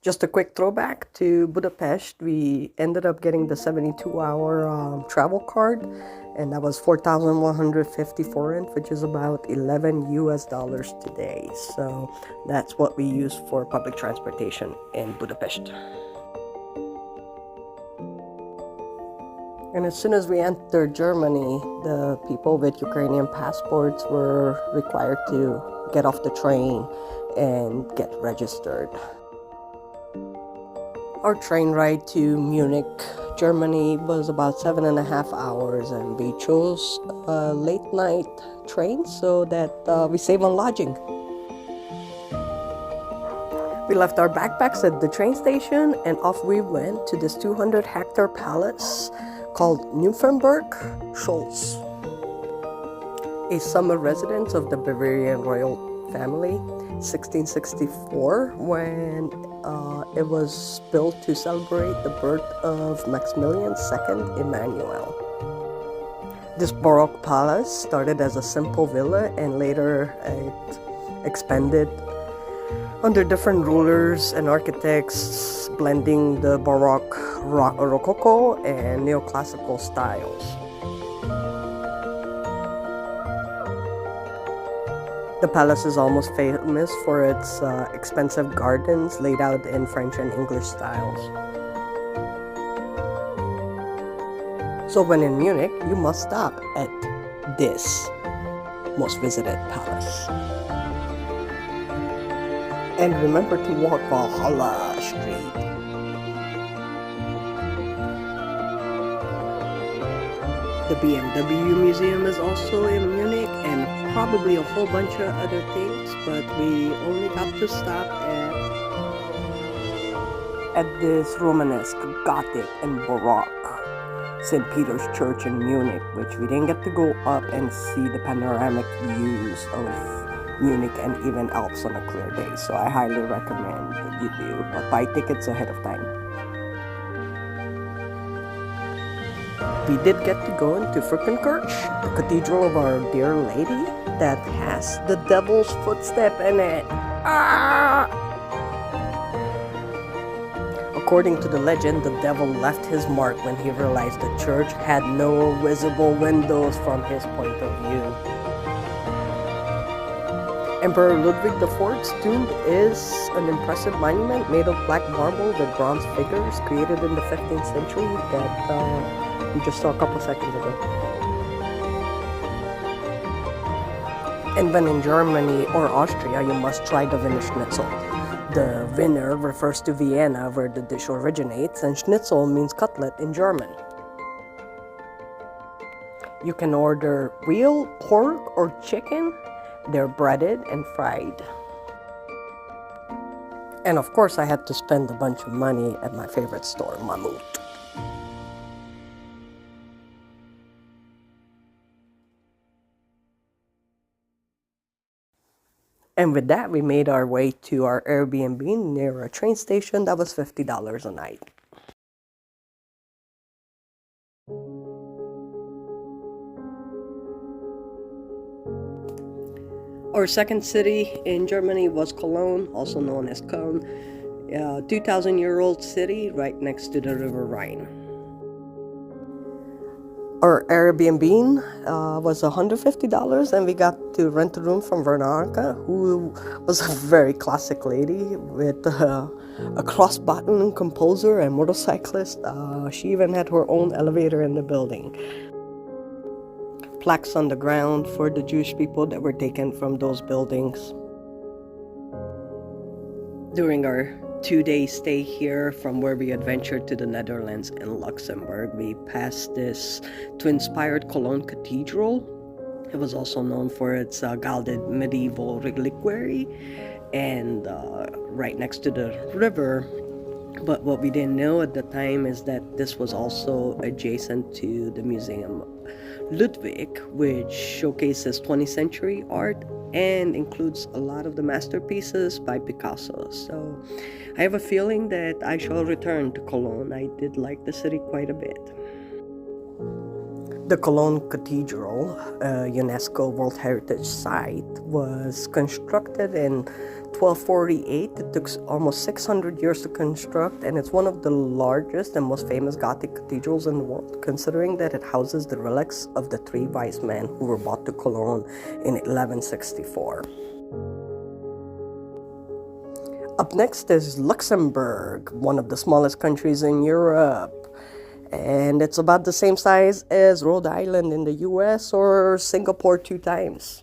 Just a quick throwback to Budapest. We ended up getting the 72-hour travel card, and that was 4,150 forint, which is about 11 US dollars today. So that's what we use for public transportation in Budapest. And as soon as we entered Germany, the people with Ukrainian passports were required to get off the train and get registered. Our train ride to Munich, Germany was about 7.5 hours, and we chose a late night train so that we save on lodging. We left our backpacks at the train station and off we went to this 200-hectare palace called Nymphenburg Schloss, a summer residence of the Bavarian royal family, 1664, when it was built to celebrate the birth of Maximilian II Emmanuel. This Baroque palace started as a simple villa and later it expanded under different rulers and architects, blending the Baroque, Rococo, and Neoclassical styles. The palace is almost famous for its expensive gardens laid out in French and English styles. So when in Munich, you must stop at this most visited palace. And remember to walk Valhalla Street. The BMW Museum is also in Munich, and probably a whole bunch of other things, but we only got to stop at this Romanesque, Gothic, and Baroque St. Peter's Church in Munich, which we didn't get to go up and see the panoramic views of Munich and even Alps on a clear day, so I highly recommend that you do, but buy tickets ahead of time. We did get to go into Frickenkirch, the Cathedral of Our Dear Lady, that has the devil's footstep in it. Ah! According to the legend, the devil left his mark when he realized the church had no visible windows from his point of view. Emperor Ludwig IV's tomb is an impressive monument made of black marble with bronze figures created in the 15th century that we just saw a couple seconds ago. And when in Germany or Austria, you must try the Wiener Schnitzel. The Wiener refers to Vienna, where the dish originates, and Schnitzel means cutlet in German. You can order veal, pork, or chicken. They're breaded and fried. And of course, I had to spend a bunch of money at my favorite store, Mammut. And with that, we made our way to our Airbnb near a train station that was $50 a night. Our second city in Germany was Cologne, also known as Koln, a 2,000-year-old city right next to the River Rhine. Our Airbnb was $150, and we got to rent a room from Veronica, who was a very classic lady with a cross-button composer and motorcyclist. She even had her own elevator in the building. Plaques on the ground for the Jewish people that were taken from those buildings. During our 2-day stay here, from where we adventured to the Netherlands and Luxembourg, we passed this twin-spired Cologne Cathedral. It was also known for its gilded medieval reliquary, and right next to the river. But what we didn't know at the time is that this was also adjacent to the Museum Ludwig, which showcases 20th century art and includes a lot of the masterpieces by Picasso. So I have a feeling that I shall return to Cologne. I did like the city quite a bit. The Cologne Cathedral, a UNESCO World Heritage Site, was constructed in 1248. It took almost 600 years to construct, and it's one of the largest and most famous Gothic cathedrals in the world, considering that it houses the relics of the three wise men who were brought to Cologne in 1164. Up next is Luxembourg, one of the smallest countries in Europe. And it's about the same size as Rhode Island in the US or Singapore 2 times.